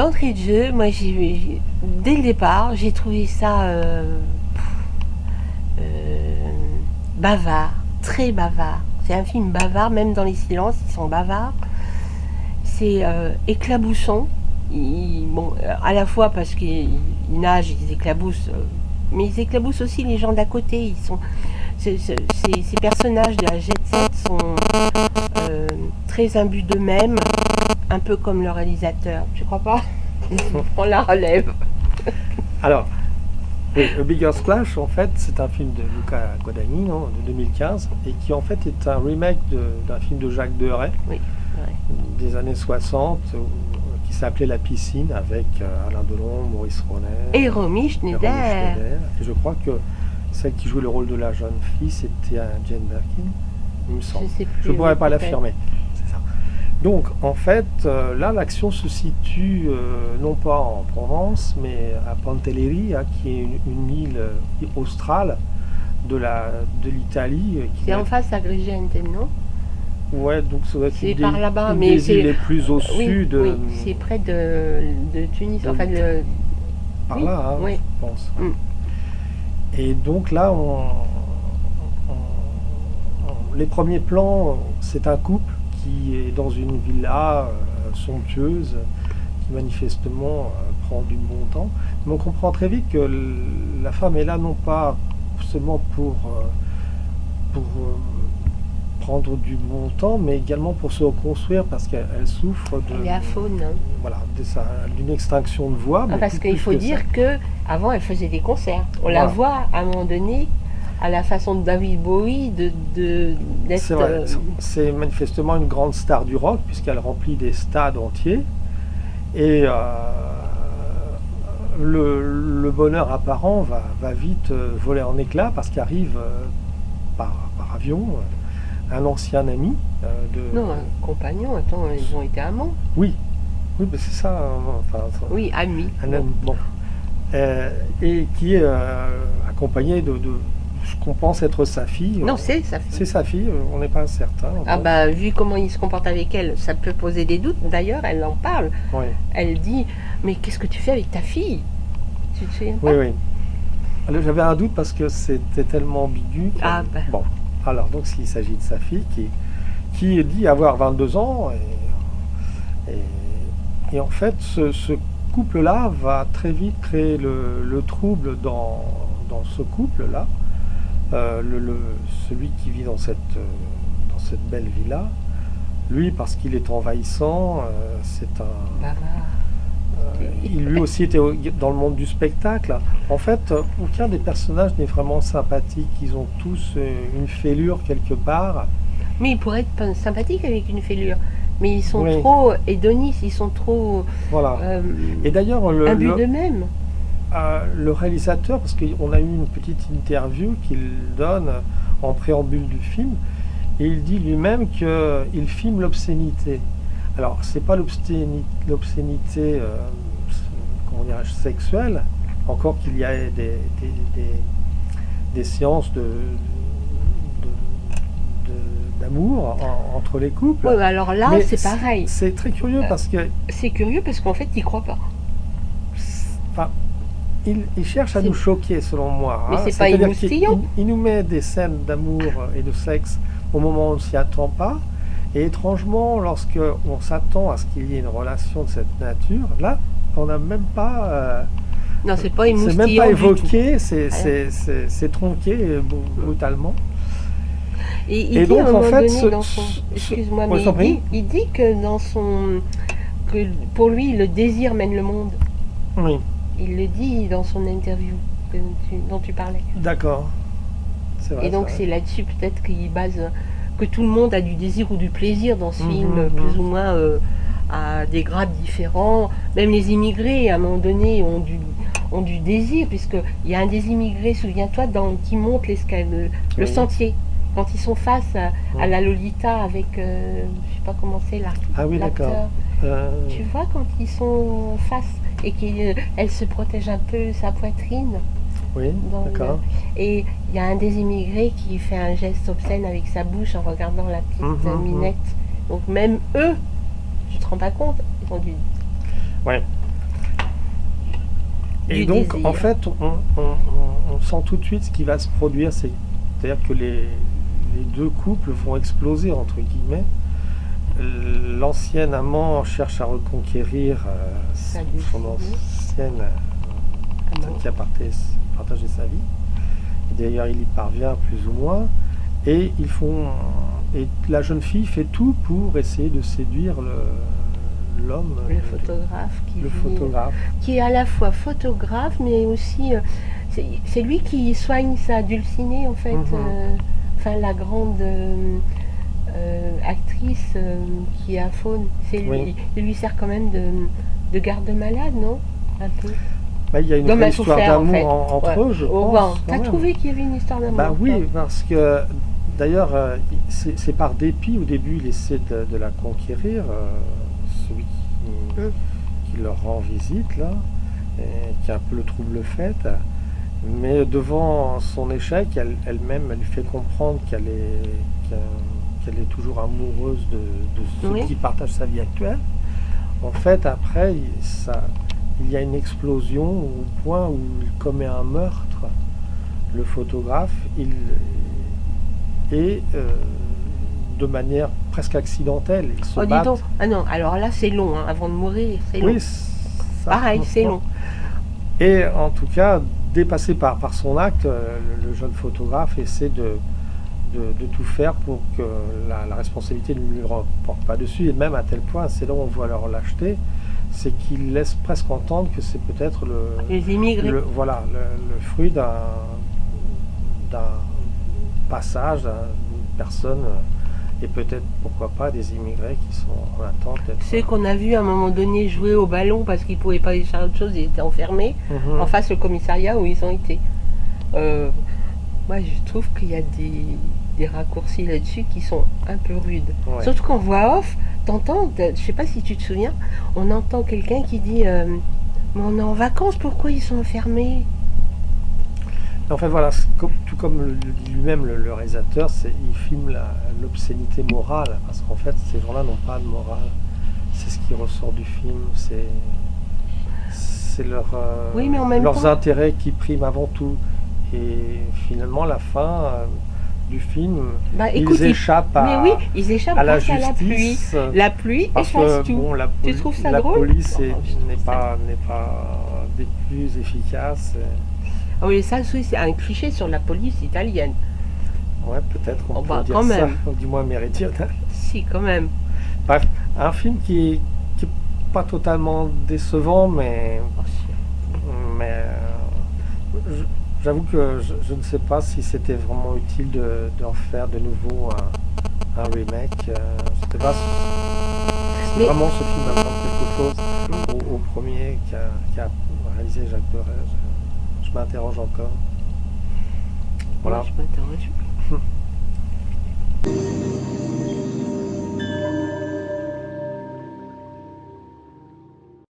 d'entrée de jeu, moi, dès le départ, j'ai trouvé ça bavard, très bavard. C'est un film bavard, même dans les silences, ils sont bavards. C'est éclaboussant. Bon, à la fois parce qu'ils nagent, ils éclaboussent, mais ils éclaboussent aussi les gens d'à côté. Ces personnages de la Jet Set sont très imbus d'eux-mêmes, un peu comme le réalisateur. Tu crois pas? On la relève. Alors, oui, A Bigger Splash, en fait, c'est un film de Luca Guadagnino de 2015 et qui en fait est un remake d'un film de Jacques Deray, oui, ouais, des années 60, qui s'appelait La Piscine, avec Alain Delon, Maurice Ronet et Romy Schneider. Et je crois que celle qui jouait le rôle de la jeune fille, c'était Jane Birkin, il me semble. Je ne pourrais pas l'affirmer. C'est ça. Donc, en fait, là, l'action se situe non pas en Provence, mais à Pantelleria, qui est une île australe de l'Italie. C'est en face d'Agrigente, non? Ouais, donc ça doit être c'est par là-bas, mais des îles les plus au sud. Oui, c'est près de Tunis, enfin par là, hein, oui. Je pense. Et donc là, les premiers plans, c'est un couple qui est dans une villa somptueuse, qui manifestement prend du bon temps. Mais on comprend très vite que la femme est là non pas seulement pour prendre du bon temps, mais également pour se reconstruire parce qu'elle souffre d'une extinction de voix. Parce qu'il faut dire qu'avant elle faisait des concerts. On la voit à un moment donné, à la façon de David Bowie, d'être... C'est vrai, c'est manifestement une grande star du rock puisqu'elle remplit des stades entiers. Et le bonheur apparent va vite voler en éclats parce qu'arrive par avion un ancien ami Non, un compagnon, attends, ils ont été amants. Oui, mais c'est ça. Oui, amis. Un ami, bon. Et qui est accompagné de ce qu'on pense être sa fille. Non, c'est sa fille. C'est sa fille, on n'est pas certain. Vu comment il se comporte avec elle, ça peut poser des doutes. D'ailleurs, elle en parle. Oui. Elle dit, mais qu'est-ce que tu fais avec ta fille? Tu te souviens pas? Oui. Alors, j'avais un doute parce que c'était tellement ambigu. Bon. Alors, donc, il s'agit de sa fille qui dit avoir 22 ans. Et en fait, ce couple-là va très vite créer le trouble dans ce couple-là. Celui qui vit dans cette belle villa, lui, parce qu'il est envahissant, c'est un... il lui aussi était dans le monde du spectacle. En fait, aucun des personnages n'est vraiment sympathique. Ils ont tous une fêlure quelque part. Mais ils pourraient être sympathiques avec une fêlure. Mais ils sont trop hédonistes, ils sont trop... Voilà. Et d'ailleurs, imbus d'eux-mêmes. Le réalisateur, parce qu'on a eu une petite interview qu'il donne en préambule du film, et il dit lui-même qu'il filme l'obscénité. Alors, c'est pas l'obscénité comment dirais-je, sexuelle, encore qu'il y a des séances d'amour entre les couples. Oui, alors là, mais c'est pareil. C'est très curieux parce que... C'est curieux parce qu'en fait, il croit pas. Enfin, il cherche à nous choquer, selon moi. Mais c'est pas émoustillant. Il nous met des scènes d'amour et de sexe au moment où on ne s'y attend pas. Et étrangement, lorsqu'on s'attend à ce qu'il y ait une relation de cette nature, là, on n'a même pas... non, c'est pas émoustillant. C'est même pas évoqué, c'est tronqué brutalement. Et il dit donc, à un moment donné, dans son... Excuse-moi, mais il dit que que pour lui, le désir mène le monde. Oui. Il le dit dans son interview dont tu parlais. D'accord. C'est vrai, et donc c'est là-dessus peut-être qu'il base que tout le monde a du désir ou du plaisir dans ce film, plus ou moins à des grades différents. Même les immigrés, à un moment donné, ont du désir, puisqu'il y a un des immigrés, souviens-toi, qui monte le sentier. Quand ils sont face à la Lolita avec, je sais pas comment c'est, l'acteur. Ah oui, d'accord. Tu vois, quand ils sont face et qu'elle se protège un peu sa poitrine. Oui, d'accord. Et il y a un des immigrés qui fait un geste obscène avec sa bouche en regardant la petite minette. Donc même eux, tu te rends pas compte, ils ont dû... Ouais. Et donc, en fait, on sent tout de suite ce qui va se produire, c'est-à-dire que les deux couples vont exploser, entre guillemets. L'ancien amant cherche à reconquérir son ancienne qui a partagé sa vie. Et d'ailleurs, il y parvient plus ou moins. Et la jeune fille fait tout pour essayer de séduire l'homme. Le photographe. Qui est à la fois photographe, mais aussi... c'est lui qui soigne sa dulcinée, en fait. Enfin, la grande... actrice qui est à Faune, il lui sert quand même de garde-malade, non? Un peu. Il y a une histoire d'amour entre eux, je pense. T'as trouvé qu'il y avait une histoire d'amour? Oui, parce que d'ailleurs, c'est par dépit. Au début, il essaie de la conquérir, celui qui leur rend visite, là, et qui a un peu le trouble-fête. Mais devant son échec, elle-même, elle lui fait comprendre qu'elle est toujours amoureuse de ceux qui partagent sa vie actuelle. En fait, après, il y a une explosion au point où il commet un meurtre. Le photographe, de manière presque accidentelle. Il se bat. Dis donc. Ah non, alors là, c'est long, avant de mourir, c'est long. Oui, pareil, c'est long. Et en tout cas, dépassé par son acte, le jeune photographe essaie de tout faire pour que la responsabilité ne lui reporte pas dessus, et même à tel point, c'est là où on voit leur lâcheté, c'est qu'il laisse presque entendre que c'est peut-être les immigrés. Le fruit d'un passage d'une personne, et peut-être, pourquoi pas, des immigrés qui sont en attente. Ceux qu'on a vu à un moment donné jouer au ballon parce qu'ils ne pouvaient pas aller faire autre chose, ils étaient enfermés en face au commissariat où ils ont été. Moi, je trouve qu'il y a des raccourcis là-dessus qui sont un peu rudes. Ouais. Surtout qu'en voix off, t'entends, je sais pas si tu te souviens, on entend quelqu'un qui dit mais on est en vacances, pourquoi ils sont enfermés? En fait, voilà, tout comme le dit lui-même le réalisateur, il filme l'obscénité morale, parce qu'en fait, ces gens-là n'ont pas de morale. C'est ce qui ressort du film, c'est leurs intérêts qui priment avant tout. Et finalement, la fin du film, ils échappent à la justice. La pluie efface tout. Bon, tu trouves ça la drôle? Police n'est pas des plus efficaces. Ah oui, ça aussi, c'est un cliché sur la police italienne. Ouais, peut-être on peut dire quand ça, même. ou du moins méridional. Si, quand même. Bref, un film qui est pas totalement décevant, mais j'avoue que je ne sais pas si c'était vraiment utile d'en faire de nouveau un remake. Je ne sais pas si vraiment ce film apporte quelque chose au premier qui a réalisé Jacques Deray. Je m'interroge encore. Voilà. Moi, je m'interroge.